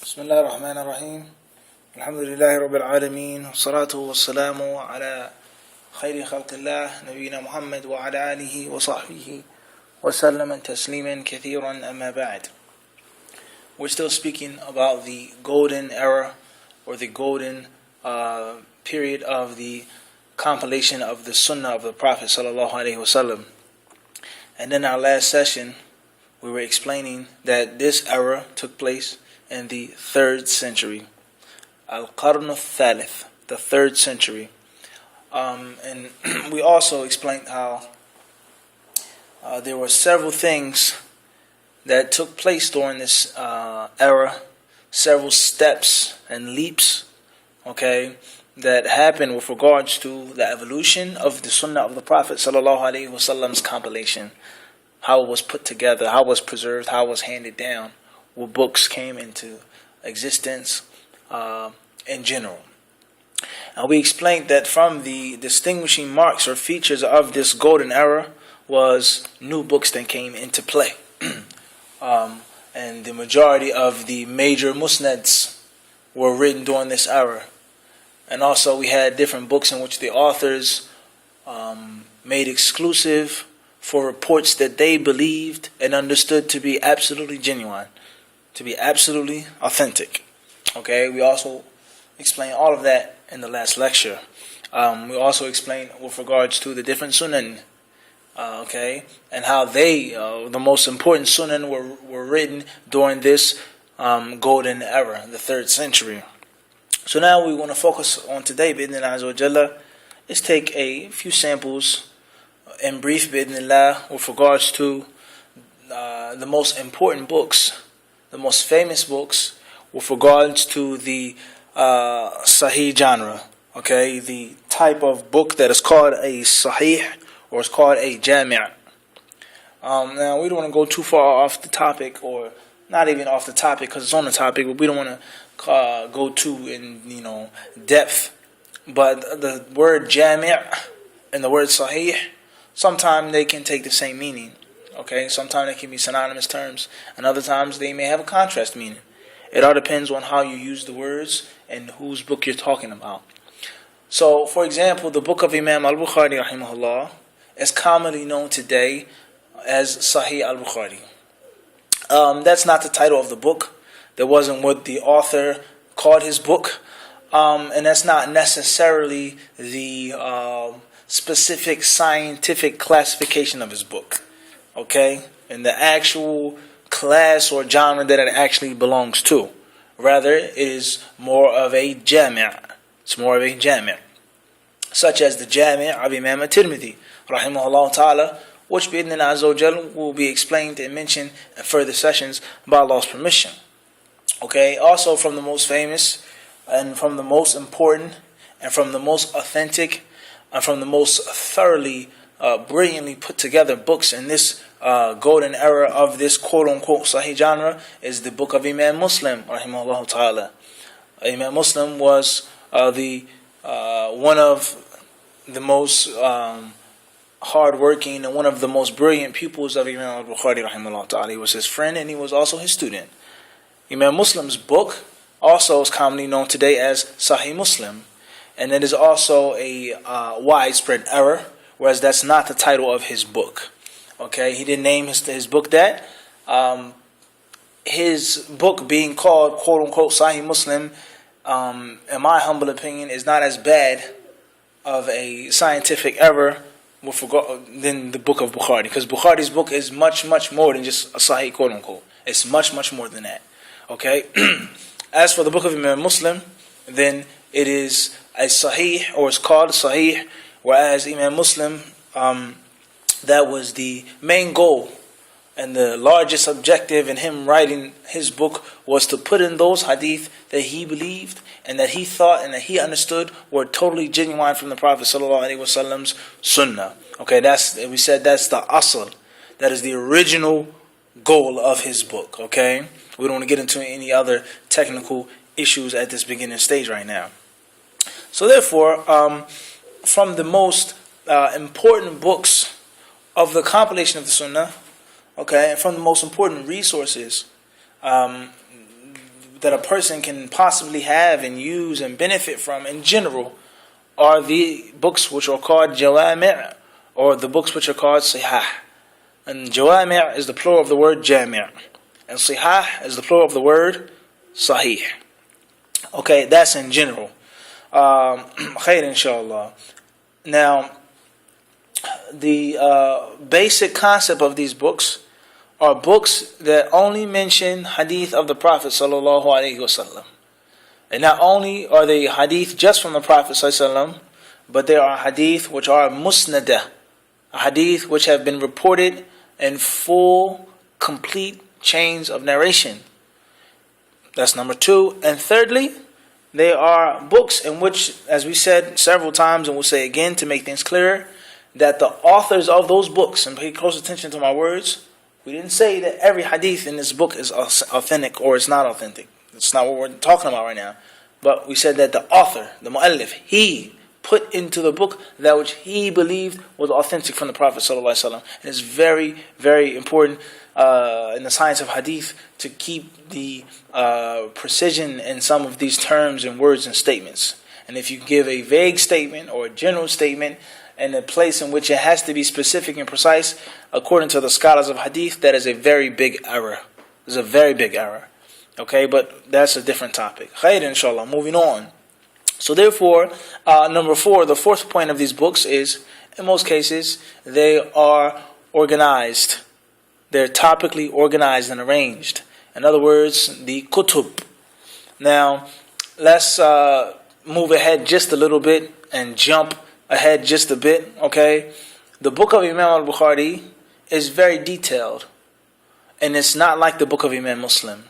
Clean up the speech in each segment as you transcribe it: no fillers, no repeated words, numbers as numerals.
بسم الله الرحمن الرحيم الحمد لله رب العالمين والصلاة والسلام على خير خلق الله نبينا محمد وعلى آله وصحبه وسلم تسليما كثيرا أما بعد. We're still speaking about the golden era or the golden period of the compilation of the Sunnah of the Prophet sallallahu alaihi wasallam. And in our last session we were explaining that this era took place in the 3rd century, Al-Qarn al-Thalith, the 3rd century. And we also explained how there were several things that took place during this era, several steps and leaps, that happened with regards to the evolution of the Sunnah of the Prophet sallallahu alaihi wasallam's compilation, how it was put together, how it was preserved, how it was handed down, what books came into existence in general. And we explained that from the distinguishing marks or features of this golden era was new books that came into play. And the majority of the major musnads were written during this era. And also we had different books in which the authors made exclusive for reports that they believed and understood to be absolutely genuine, to be absolutely authentic. We also explained all of that in the last lecture. We also explained with regards to the different sunan, and how they, the most important sunan were written during this golden era, the 3rd century. So now we want to focus on today, bi'idhnillah azza wa jalla, is take a few samples in brief, bi'idhnillah, with regards to the most important books, the most famous books with regards to the Sahih genre, the type of book that is called a Sahih or is called a Jami'. Now we don't want to go too far off the topic, or not even off the topic because it's on the topic, but we don't want to go too in depth. But the word Jami' and the word Sahih, sometimes they can take the same meaning. Sometimes they can be synonymous terms, and other times they may have a contrast meaning. It all depends on how you use the words and whose book you're talking about. So, for example, the book of Imam al-Bukhari rahimahullah is commonly known today as Sahih al-Bukhari. That's not the title of the book. That wasn't what the author called his book. And that's not necessarily the specific scientific classification of his book. In the actual class or genre that it actually belongs to. Rather, it is more of a jami'. It's more of a jami'. Such as the Jami' of Imam at-Tirmidhi, rahimahullah ta'ala, which bi'idhnillah azza wa jalla will be explained and mentioned in further sessions by Allah's permission. Also from the most famous and from the most important and from the most authentic and from the most thoroughly brilliantly put together books in this golden era of this quote-unquote Sahih genre is the book of Imam Muslim, rahimahullah ta'ala. Imam Muslim was one of the most hard-working and one of the most brilliant pupils of Imam al-Bukhari, rahimahullah ta'ala. He was his friend and he was also his student. Imam Muslim's book also is commonly known today as Sahih Muslim, and it is also a widespread error, whereas that's not the title of his book. He didn't name his book that. His book being called quote-unquote Sahih Muslim, in my humble opinion, is not as bad of a scientific error than the book of Bukhari. Because Bukhari's book is much, much more than just a Sahih quote-unquote. It's much, much more than that. As for the book of Imam Muslim, then it is a Sahih, or it's called Sahih, whereas Imam Muslim, that was the main goal and the largest objective in him writing his book was to put in those hadith that he believed and that he thought and that he understood were totally genuine from the Prophet sallallahu alaihi wasallam's Sunnah. We said that's the asl, that is the original goal of his book. We don't want to get into any other technical issues at this beginning stage right now. So therefore, from the most important books of the compilation of the Sunnah, and from the most important resources that a person can possibly have and use and benefit from in general are the books which are called jawami', or the books which are called sihah. And jawami' is the plural of the word jami', and sihah is the plural of the word sahih. Okay, that's in general. Khair inshallah. Now, the basic concept of these books are books that only mention hadith of the Prophet sallallahu alaihi wasallam. And not only are they hadith just from the Prophet sallallahu alaihi wasallam, but there are hadith which are musnadah, hadith which have been reported in full, complete chains of narration. That's number two. And thirdly, they are books in which, as we said several times, and we'll say again to make things clearer, that the authors of those books, and pay close attention to my words, we didn't say that every hadith in this book is authentic or it's not authentic. That's not what we're talking about right now. But we said that the author, the mu'allif, he put into the book that which he believed was authentic from the Prophet ﷺ. And it's very, very important in the science of hadith to keep the precision in some of these terms and words and statements. And if you give a vague statement or a general statement in a place in which it has to be specific and precise, according to the scholars of hadith, that is a very big error. It's a very big error. Okay, but that's a different topic. Khair inshallah, moving on. So therefore, number four, the fourth point of these books is, in most cases, they are organized. They're topically organized and arranged. In other words, the kutub. Now, let's move ahead just a little bit and jump ahead just a bit, okay? The book of Imam al-Bukhari is very detailed, and it's not like the book of Imam Muslim.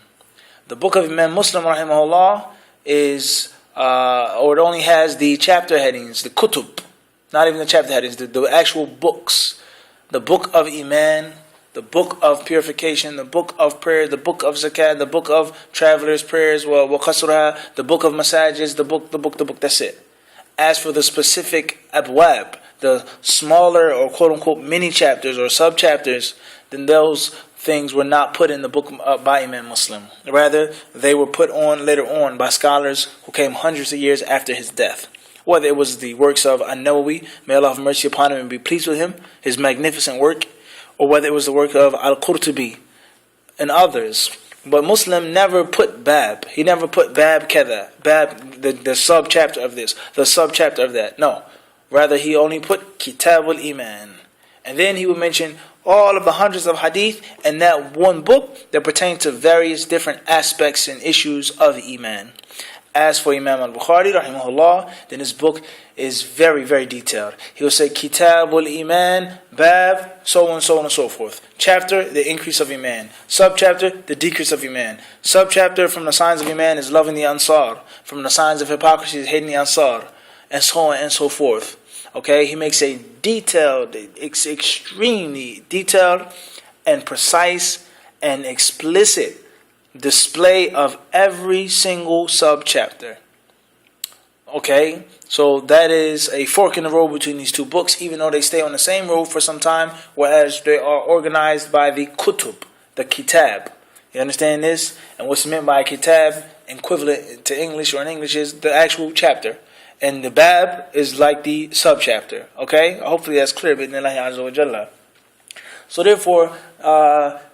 The book of Imam Muslim, rahimahullah, is, or it only has the chapter headings, the kutub, not even the chapter headings, the actual books. The book of Iman, the book of purification, the book of prayer, the book of zakat, the book of travelers' prayers, wa qasruha, the book of massages, the book, that's it. As for the specific abwab, the smaller or quote-unquote mini chapters or sub-chapters, then those things were not put in the book by Imam Muslim. Rather, they were put on later on by scholars who came hundreds of years after his death. Whether it was the works of An-Nawawi, may Allah have mercy upon him and be pleased with him, his magnificent work, or whether it was the work of Al-Qurtubi and others. But Muslim never put bab. He never put bab kada, bab, the sub-chapter of this, the sub-chapter of that. No. Rather, he only put Kitab al-Iman. And then he would mention all of the hundreds of hadith in that one book that pertain to various different aspects and issues of Iman. As for Imam al-Bukhari, rahimahullah, then his book is very, very detailed. He will say, Kitab al-Iman, Bab, so on and so forth. Chapter, the increase of Iman. Subchapter, the decrease of Iman. Subchapter, from the signs of Iman is loving the Ansar. From the signs of hypocrisy is hating the Ansar. And so on and so forth. Okay, he makes a detailed, extremely detailed and precise and explicit display of every single sub-chapter. Okay, so that is a fork in the road between these two books, even though they stay on the same road for some time, whereas they are organized by the kutub, the kitab. You understand this? And what's meant by a kitab, equivalent to English or in English, is the actual chapter. And the bab is like the sub-chapter. Okay? Hopefully that's clear. Bidnillahi azza wa jalla. So therefore,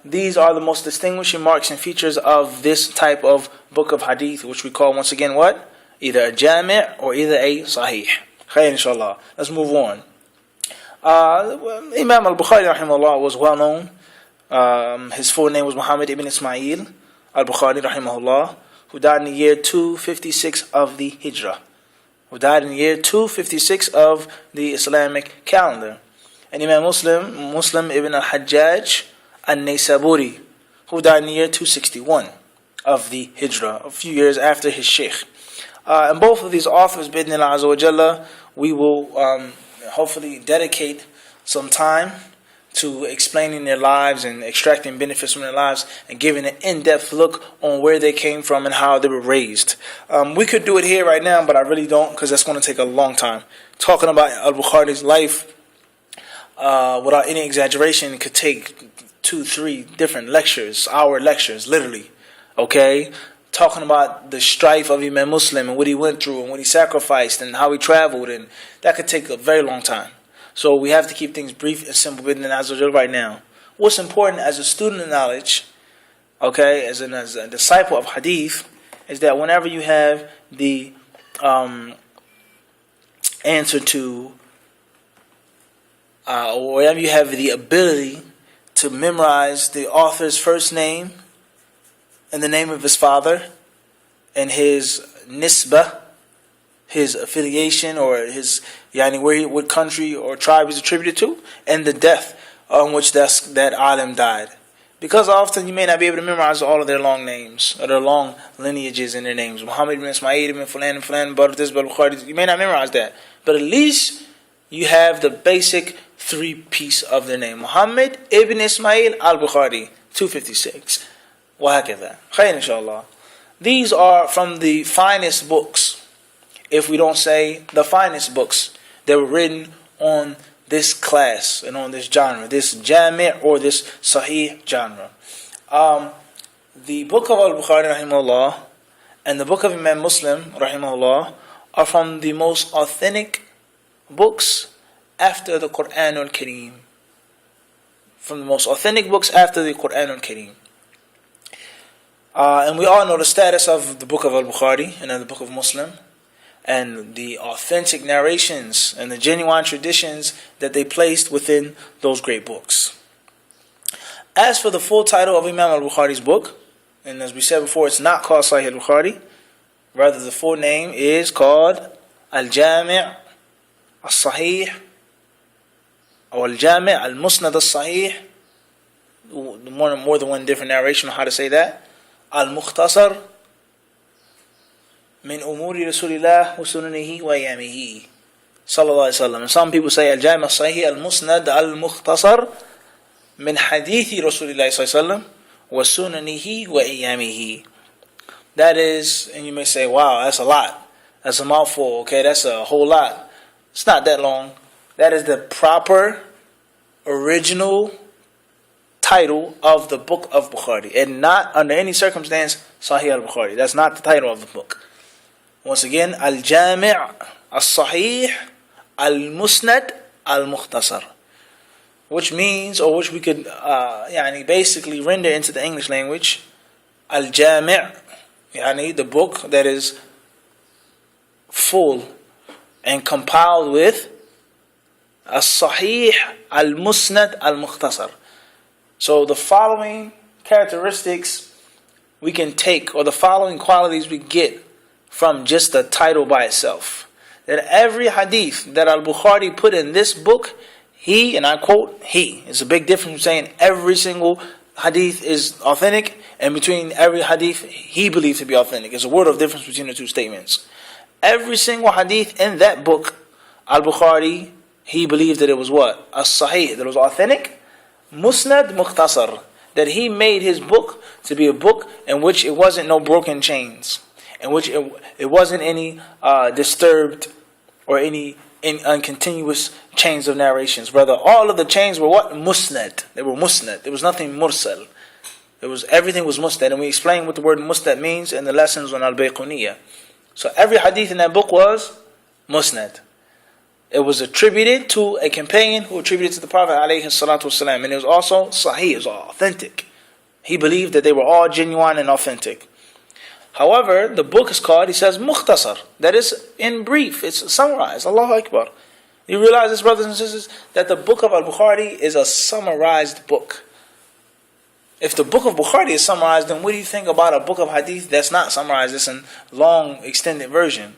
these are the most distinguishing marks and features of this type of book of hadith, which we call once again what? Either a jami' or either a sahih. Khair inshallah. Let's move on. Imam al-Bukhari rahimahullah was well known. His full name was Muhammad ibn Ismail al-Bukhari rahimahullah, who died in the year 256 of the Hijrah. Who died in the year 256 of the Islamic calendar. And Imam Muslim ibn al-Hajjaj al-Naysaburi, who died in the year 261 of the Hijrah, a few years after his sheikh. And both of these authors, bidnillah azza wa jalla, we will hopefully dedicate some time to explaining their lives and extracting benefits from their lives and giving an in-depth look on where they came from and how they were raised. We could do it here right now, but I really don't, because that's going to take a long time. Talking about al-Bukhari's life, without any exaggeration, it could take 2-3 different lectures, hour lectures, literally. Okay? talking about the strife of Imam Muslim and what he went through and what he sacrificed and how he traveled, and that could take a very long time. So we have to keep things brief and simple right now. What's important as a student of knowledge, okay, as a disciple of hadith, is that whenever you have the answer to, or whenever you have the ability to memorize the author's first name and the name of his father and his nisbah, his affiliation, or his what country or tribe he's attributed to, and the death on which that alim died. Because often you may not be able to memorize all of their long names or their long lineages in their names. Muhammad ibn Ismail ibn Fulan and Fulan, Bukhari. You may not memorize that, but at least you have the basic 3-piece of their name. Muhammad ibn Ismail al-Bukhari, 256. وهكذا. Khair inshallah. These are from the finest books, if we don't say the finest books that were written on this class and on this genre, this jami' or this sahih genre. The book of al-Bukhari rahimahullah and the book of Imam Muslim rahimahullah are from the most authentic books after the Quran al-Kareem. From the most authentic books after the Quran al-Kareem. And we all know the status of the book of al-Bukhari and of the book of Muslim, and the authentic narrations and the genuine traditions that they placed within those great books. As for the full title of Imam al-Bukhari's book, and as we said before, it's not called Sahih al-Bukhari, rather the full name is called Al-Jami' al-Sahih, or Al-Jami' al-Musnad al-Sahih, more than one different narration on how to say that, Al-Mukhtasar min umuri Rasulillah wa sunanihi wa ayyamihi sallallahu alaihi wasallam. And some people say Al-Jami' al-Sahih al-Musnad al-Mukhtasar min hadithi Rasulillah sallallahu alaihi wasallam wa sunanihi wa ayyamihi. That is, and you may say, wow, that's a lot. That's a mouthful. Okay, that's a whole lot. It's not that long. That is the proper original title of the book of Bukhari, and not under any circumstance Sahih al-Bukhari. That's not the title of the book. Once again, Al-Jami' al-Sahih al-Musnad al-Mukhtasar, which means, or which we could basically render into the English language, Al-Jami', the book that is full and compiled with Al-Sahih al-Musnad al-Mukhtasar. So the following characteristics we can take, or the following qualities we get from just the title by itself. That every hadith that al-Bukhari put in this book, he, and I quote, he. It's a big difference between saying every single hadith is authentic and between every hadith he believes to be authentic. There's a word of difference between the two statements. Every single hadith in that book, al-Bukhari, he believed that it was what? As-Sahih, that it was authentic. Musnad Mukhtasar, that he made his book to be a book in which it wasn't no broken chains, in which it wasn't any disturbed or any uncontinuous chains of narrations. Rather, all of the chains were what? Musnad. They were musnad. There was nothing mursal. Everything was musnad, and we explained what the word musnad means in the lessons on al-Bayquniyah. So every hadith in that book was musnad. It was attributed to a companion who attributed to the Prophet ﷺ, and it was also sahih, it was authentic. He believed that they were all genuine and authentic. However, the book is called, he says, Mukhtasar. That is in brief, it's summarized. Allahu Akbar. You realize this, brothers and sisters, that the book of al-Bukhari is a summarized book. If the book of Bukhari is summarized, then what do you think about a book of hadith that's not summarized? It's a long, extended version.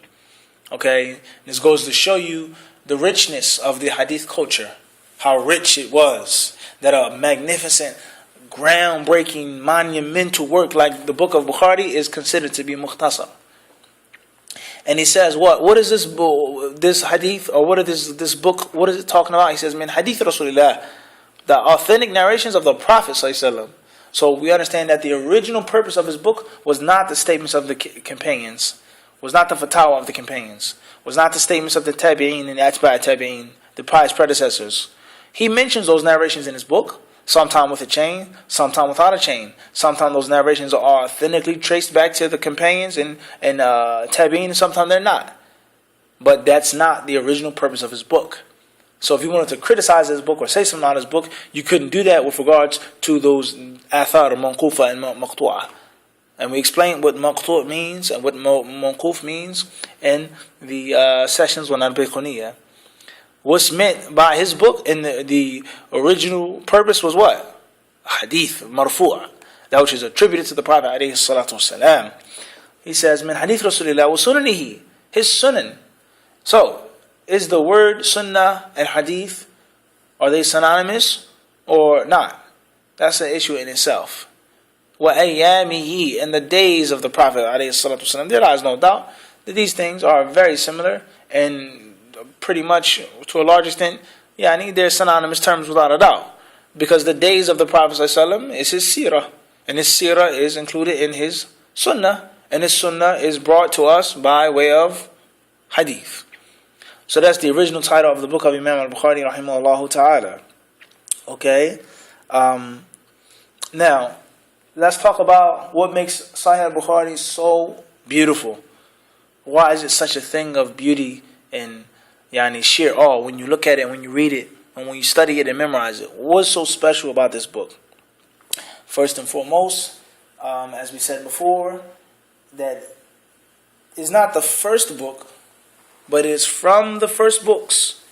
Okay, this goes to show you the richness of the hadith culture, how rich it was, that a magnificent, groundbreaking, monumental work like the book of Bukhari is considered to be mukhtasar. And he says, what is this hadith, or what is this book, what is it talking about? He says, min hadith Rasulillah, the authentic narrations of the Prophet ﷺ. So we understand that the original purpose of his book was not the statements of the companions, was not the fatwa of the companions, was not the statements of the tabi'een and atba' tabi'een, the pious predecessors. He mentions those narrations in his book Sometimes with a chain, sometimes without a chain. Sometimes those narrations are authentically traced back to the companions and tabi'in, and sometimes they're not. But that's not the original purpose of his book. So if you wanted to criticize his book or say something on his book, you couldn't do that with regards to those athar, manqufa and maqtu'ah. And we explained what maqtu' means and what manquf means in the sessions on al-Bayquniyah. What's meant by his book in the original purpose was what? Hadith, marfu'a. That which is attributed to the Prophet alayhi salatu wasalam. He says, min hadith Rasulillah wa sunanihi. His sunan. So, is the word sunnah and hadith, are they synonymous or not? That's an issue in itself. Wa ayyamihi, in the days of the Prophet alayhi salatu wasalam. There is no doubt that these things are very similar and pretty much to a large extent, they're synonymous terms without a doubt. Because the days of the Prophet ﷺ is his seerah. And his seerah is included in his sunnah. And his sunnah is brought to us by way of hadith. So that's the original title of the book of Imam al-Bukhari rahimahullah ta'ala. Okay. Now, let's talk about what makes Sahih al-Bukhari so beautiful. Why is it such a thing of beauty and sheer awe when you look at it, when you read it, and when you study it and memorize it? What's so special about this book? First and foremost, as we said before, that it's not the first book, but it's from the first books.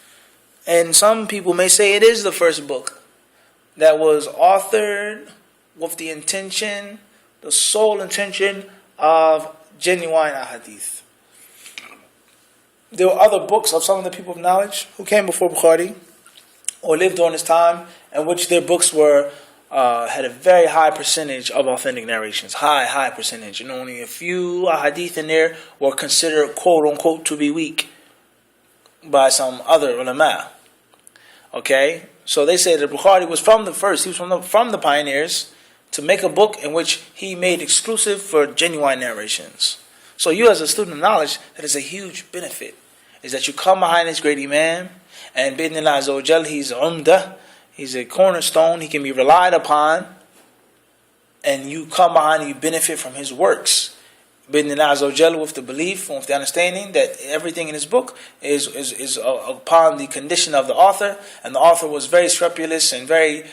And some people may say it is the first book that was authored with the intention, the sole intention of genuine ahadith. There were other books of some of the people of knowledge who came before Bukhari or lived during his time, in which their books were had a very high percentage of authentic narrations. High percentage. And only a few hadith in there were considered quote unquote to be weak by some other ulama. Okay? So they say that Bukhari was from the first, he was from the pioneers to make a book in which he made exclusive for genuine narrations. So you as a student of knowledge, that is a huge benefit. Is that you come behind this great Imam, and bidnillah azza wa jal, he's umdah, he's a cornerstone, he can be relied upon, and you come behind and you benefit from his works. Bidnillah azza wa jal, with the belief, with the understanding that everything in his book is upon the condition of the author, and the author was very scrupulous and very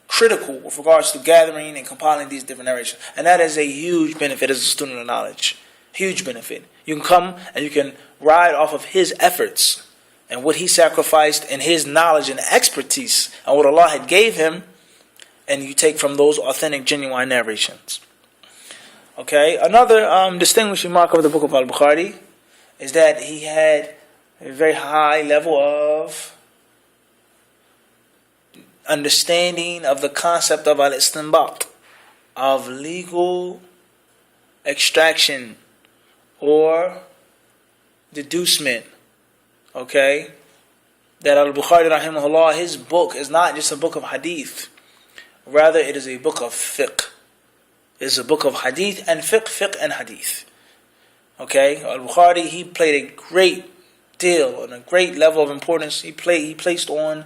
critical with regards to gathering and compiling these different narrations. And that is a huge benefit as a student of knowledge. Huge benefit. You can come and you can ride off of his efforts and what he sacrificed and his knowledge and expertise and what Allah had gave him, and you take from those authentic, genuine narrations. Okay, another distinguishing mark of the book of Al-Bukhari is that he had a very high level of understanding of the concept of al-istinbat, of legal extraction or deducement. Okay? That Al-Bukhari rahimahullah, his book is not just a book of hadith. Rather, it is a book of fiqh. It is a book of hadith and fiqh and hadith. Okay? Al-Bukhari, he played a great deal and a great level of importance. He placed on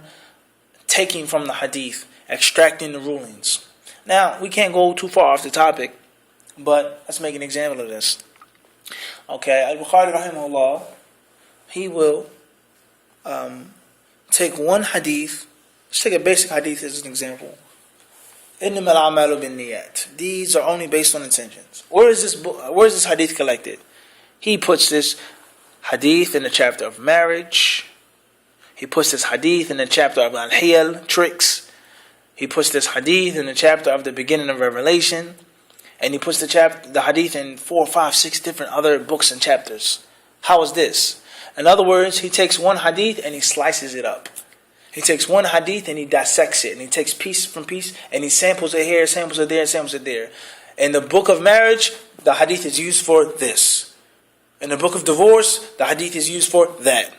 taking from the hadith, extracting the rulings. Now, we can't go too far off the topic, but let's make an example of this. Okay, Al-Bukhari rahimahullah, he will take one hadith. Let's take a basic hadith as an example. إِنَّمَا الْأَعْمَالُ بِالنِّيَّاتِ. These are only based on intentions. Where is this hadith collected? He puts this hadith in the chapter of marriage. He puts this hadith in the chapter of al-hiyal, tricks. He puts this hadith in the chapter of the beginning of Revelation. And he puts the hadith in 4, 5, 6 different other books and chapters. How is this? In other words, he takes one hadith and he slices it up. He takes one hadith and he dissects it. And he takes piece from piece and he samples it here, samples it there, samples it there. In the book of marriage, the hadith is used for this. In the book of divorce, the hadith is used for that.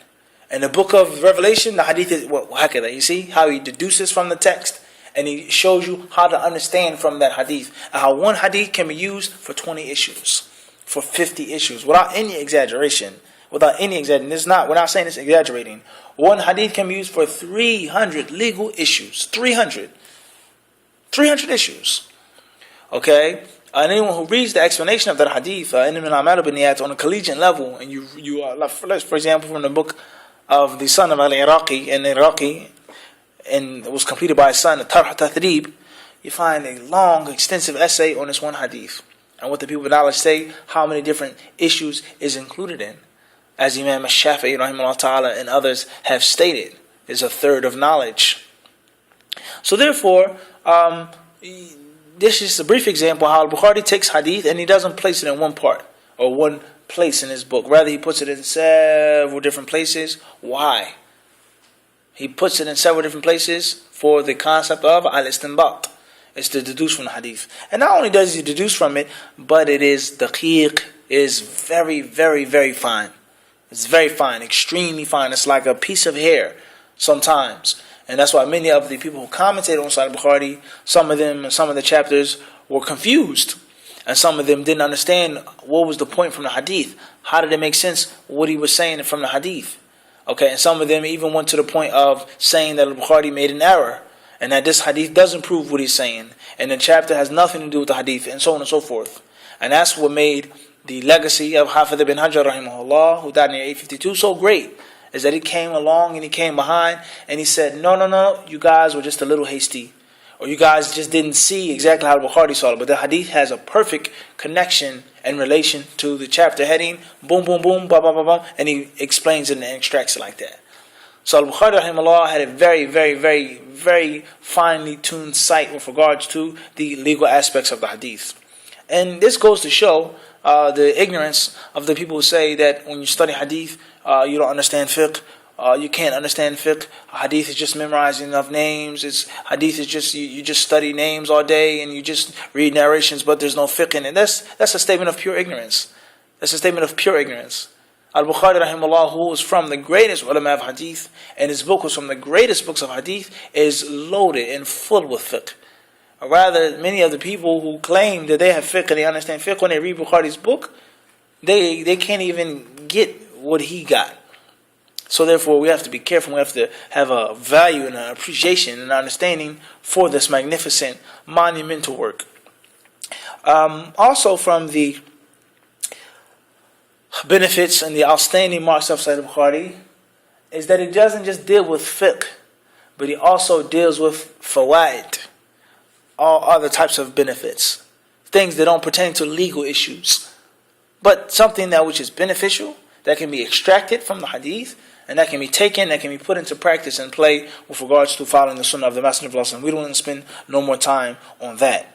In the book of Revelation, the hadith is, you see how he deduces from the text, and he shows you how to understand from that hadith, and how one hadith can be used for 20 issues, for 50 issues, without any exaggeration, without any exaggerating. We're not saying it's exaggerating. One hadith can be used for 300 legal issues. 300 issues. Okay? And anyone who reads the explanation of that hadith, on a collegiate level, and you for example, from the book of the son of al-Iraqi, and it was completed by his son, Tarh Tathrib, you find a long, extensive essay on this one hadith. And what the people of knowledge say, how many different issues is included in. As Imam Shafi'i rahimahullah ta'ala and others have stated, is a third of knowledge. So therefore, this is a brief example how Al-Bukhari takes hadith and he doesn't place it in one part or one place in his book. Rather, he puts it in several different places. Why? He puts it in several different places for the concept of al-istinbat. It's to deduce from the hadith. And not only does he deduce from it, but it is daqiq, is very, very, very fine. It's very fine, extremely fine. It's like a piece of hair sometimes. And that's why many of the people who commented on Sahih Bukhari, some of them, some of the chapters were confused. And some of them didn't understand what was the point from the hadith. How did it make sense what he was saying from the hadith? Okay, and some of them even went to the point of saying that Bukhari made an error. And that this hadith doesn't prove what he's saying. And the chapter has nothing to do with the hadith, and so on and so forth. And that's what made the legacy of Hafidh ibn Hajar rahimahullah, who died in 852, so great. Is that he came along and he came behind and he said, no, you guys were just a little hasty. Or you guys just didn't see exactly how Bukhari saw it. But the hadith has a perfect connection and relation to the chapter heading. Boom, boom, boom, ba, ba, ba, ba. And he explains it and extracts it like that. So Al-Bukhari rahimahullah had a very, very, very, very finely tuned sight with regards to the legal aspects of the hadith. And this goes to show the ignorance of the people who say that when you study hadith, you don't understand fiqh. You can't understand fiqh. Hadith is just memorizing of names. Hadith is just you just study names all day and you just read narrations, but there's no fiqh in it. That's a statement of pure ignorance. That's a statement of pure ignorance. Al-Bukhari rahimahullah, who was from the greatest ulama of hadith, and his book was from the greatest books of hadith, is loaded and full with fiqh. Or rather, many of the people who claim that they have fiqh and they understand fiqh, when they read Bukhari's book, they can't even get what he got. So therefore, we have to be careful. We have to have a value and an appreciation and understanding for this magnificent, monumental work. Also from the benefits and the outstanding marks of Sahih Bukhari is that it doesn't just deal with fiqh, but he also deals with fawaid, all other types of benefits, things that don't pertain to legal issues, but something that which is beneficial, that can be extracted from the hadith, and that can be taken, that can be put into practice and play with regards to following the sunnah of the Messenger of Allah. We don't want to spend no more time on that.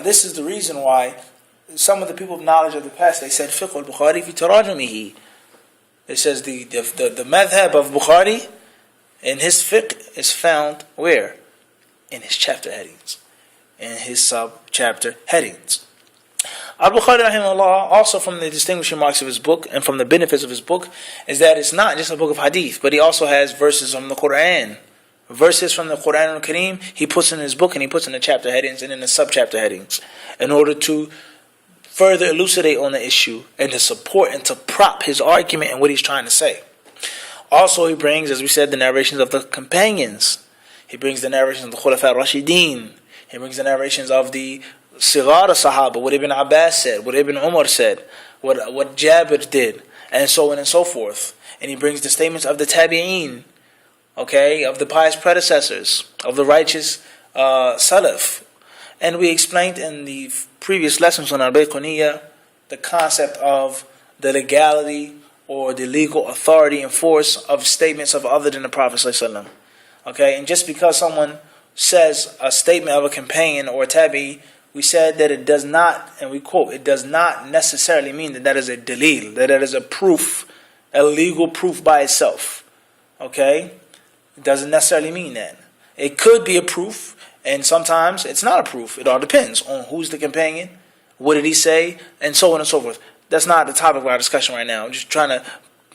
This is the reason why some of the people of knowledge of the past, they said fiqh al-Bukhari fi tarajumihi. It says the madhab of Bukhari in his fiqh is found where? In his chapter headings. In his sub-chapter headings. Al-Bukhari rahimahullah, also from the distinguishing marks of his book and from the benefits of his book, is that it's not just a book of hadith, but he also has verses from the Quran. Verses from the Quran al-Kareem, he puts in his book and he puts in the chapter headings and in the sub-chapter headings in order to further elucidate on the issue and to support and to prop his argument and what he's trying to say. Also, he brings, as we said, the narrations of the companions. He brings the narrations of the Khulafa al-Rashideen. He brings the narrations of the Sigar Sahaba, what Ibn Abbas said, what Ibn Umar said, what Jabir did, and so on and so forth. And he brings the statements of the Tabi'een, okay, of the pious predecessors, of the righteous Salaf. And we explained in the previous lessons on Al-Bayquniyya the concept of the legality or the legal authority and force of statements of other than the Prophet ﷺ. Okay, and just because someone says a statement of a companion or a tabi, we said that it does not, and we quote, it does not necessarily mean that that is a dalil, that is a proof, a legal proof by itself. Okay? It doesn't necessarily mean that. It could be a proof, and sometimes it's not a proof. It all depends on who's the companion, what did he say, and so on and so forth. That's not the topic of our discussion right now. I'm just trying to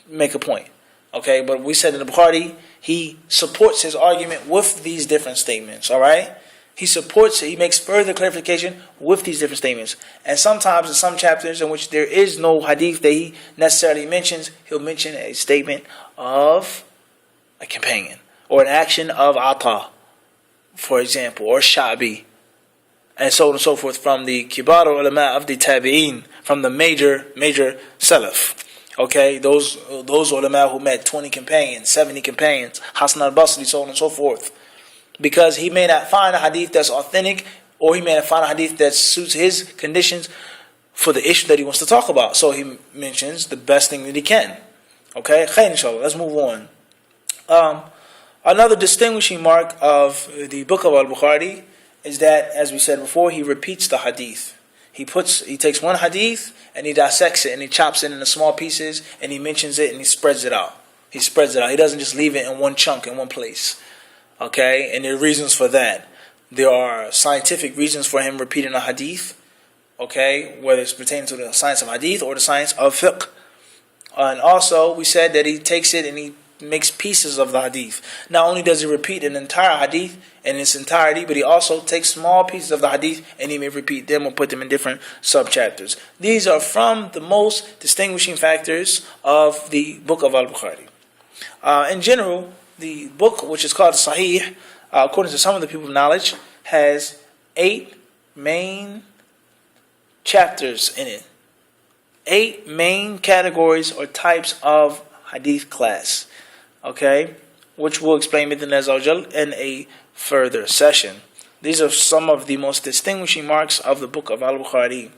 make a point. Okay? But we said in the Bukhari, he supports his argument with these different statements. Alright? He supports it. He makes further clarification with these different statements. And sometimes in some chapters in which there is no hadith that he necessarily mentions, he'll mention a statement of a companion or an action of Ata, for example, or Sha'bi, and so on and so forth, from the kibar ulama of the tabi'een, from the major salaf. Okay, those ulama who met 20 companions, 70 companions, Hasan al-Basri, so on and so forth. Because he may not find a hadith that's authentic, or he may not find a hadith that suits his conditions for the issue that he wants to talk about. So he mentions the best thing that he can. Okay, khair inshallah. Let's move on. Another distinguishing mark of the book of Al-Bukhari is that, as we said before, he repeats the hadith. He takes one hadith and he dissects it and he chops it into small pieces and he mentions it and he spreads it out. He doesn't just leave it in one chunk in one place. Okay, and there are reasons for that. There are scientific reasons for him repeating a hadith. Okay, whether it's pertaining to the science of hadith or the science of fiqh. And also, we said that he takes it and he makes pieces of the hadith. Not only does he repeat an entire hadith in its entirety, but he also takes small pieces of the hadith and he may repeat them or put them in different subchapters. These are from the most distinguishing factors of the book of Al-Bukhari. In general, the book, which is called Sahih, according to some of the people of knowledge, has 8 main chapters in it. 8 main categories or types of hadith class. Okay, which we'll explain in a further session. These are some of the most distinguishing marks of the book of Al-Bukhari.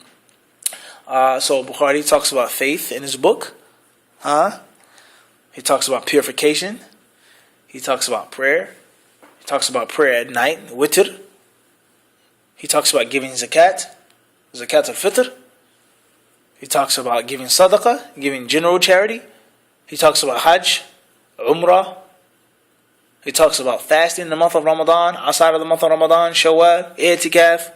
So Bukhari talks about faith in his book. He talks about purification. He talks about prayer. He talks about prayer at night, witr. He talks about giving zakat al-fitr. He talks about giving sadaqah, giving general charity. He talks about hajj, umrah. He talks about fasting in the month of Ramadan, outside of the month of Ramadan, Shawwal, i'tikaf.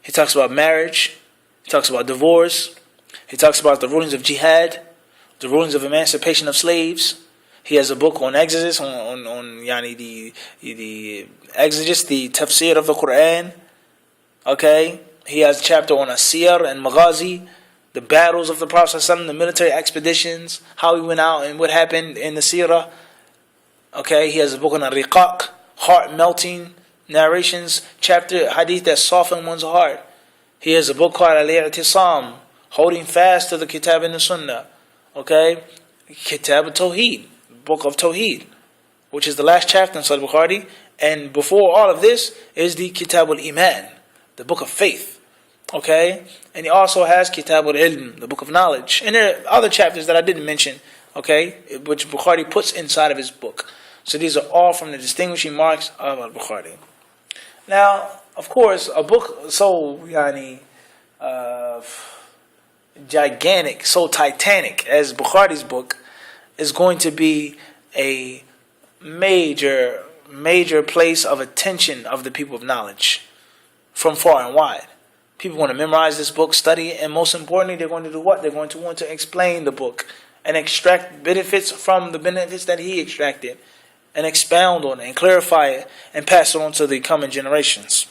He talks about marriage. He talks about divorce. He talks about the rulings of jihad, the rulings of emancipation of slaves. He has a book on exegesis, the exegesis, the tafsir of the Quran. Okay, he has a chapter on asir and maghazi, the battles of the Prophet ﷺ, the military expeditions, how he went out and what happened in the seerah. Okay, he has a book on al-riqaq, heart-melting narrations, chapter, hadith that soften one's heart. He has a book called al-i'tisam, holding fast to the kitab and the sunnah. Okay, kitab al-tawheed, book of tawheed, which is the last chapter in Sahih Bukhari. And before all of this is the kitab al-iman, the book of faith. Okay, and he also has Kitab al-Ilm, the book of knowledge. And there are other chapters that I didn't mention, okay, which Bukhari puts inside of his book. So these are all from the distinguishing marks of Al-Bukhari. Now, of course, a book so gigantic, so titanic as Bukhari's book is going to be a major place of attention of the people of knowledge from far and wide. People want to memorize this book, study it, and most importantly, they're going to do what? They're going to want to explain the book and extract benefits from the benefits that he extracted and expound on it and clarify it and pass it on to the coming generations.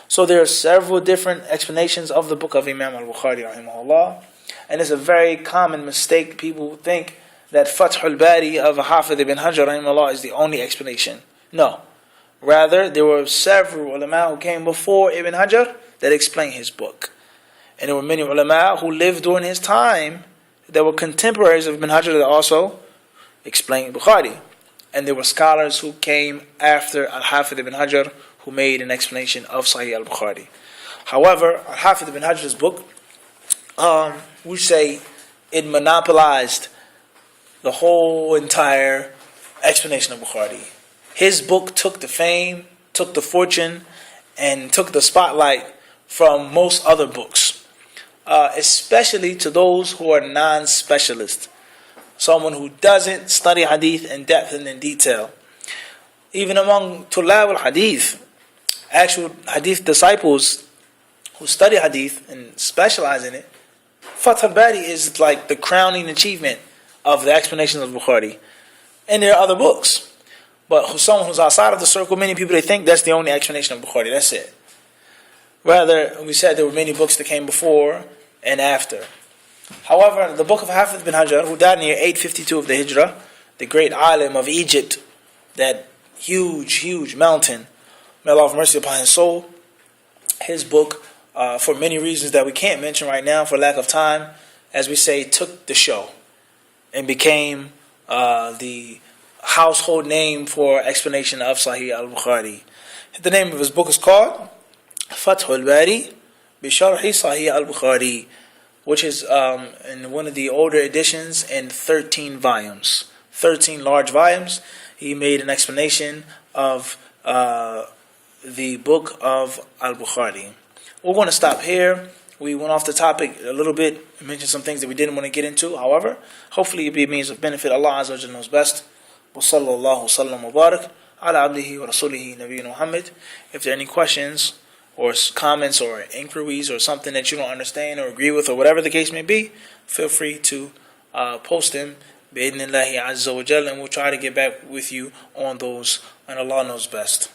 So there are several different explanations of the book of Imam al-Bukhari rahimahullah, and it's a very common mistake. People think that Fathul Bari of Hafidh ibn Hajar rahimahullah is the only explanation. No. Rather, there were several ulama who came before Ibn Hajar that explained his book. And there were many ulama who lived during his time that were contemporaries of Ibn Hajar that also explained Bukhari. And there were scholars who came after Al-Hafidh ibn Hajar who made an explanation of Sahih al-Bukhari. However, Al-Hafidh ibn Hajar's book, we say it monopolized the whole entire explanation of Bukhari. His book took the fame, took the fortune, and took the spotlight from most other books, especially to those who are non-specialists, someone who doesn't study hadith in depth and in detail. Even among tulab al-hadith, actual hadith disciples who study hadith and specialize in it, Fath al-Bari is like the crowning achievement of the explanations of Bukhari. And there are other books. But someone who's outside of the circle, many people, they think that's the only explanation of Bukhari. That's it. Rather, we said there were many books that came before and after. However, the book of Hafiz bin Hajar, who died in the year 852 of the Hijrah, the great alim of Egypt, that huge mountain, may Allah have mercy upon his soul, his book, for many reasons that we can't mention right now for lack of time, as we say, took the show and became the household name for explanation of Sahih al-Bukhari. The name of his book is called Fathul Bari Bisharhi Sahih al-Bukhari, which is in one of the older editions in 13 volumes. 13 large volumes. He made an explanation of the book of al-Bukhari. We're going to stop here. We went off the topic a little bit and mentioned some things that we didn't want to get into. However, hopefully it'll be a means of benefit. Allah Azza wa Jalla knows best. Wa sallallahu sallam wa barak ala abdihi wa rasulihi nabiyina Muhammad. If there are any questions or comments or inquiries or something that you don't understand or agree with or whatever the case may be, feel free to post them bi'idhnillahi azza wa jalla, and we'll try to get back with you on those, and Allah knows best.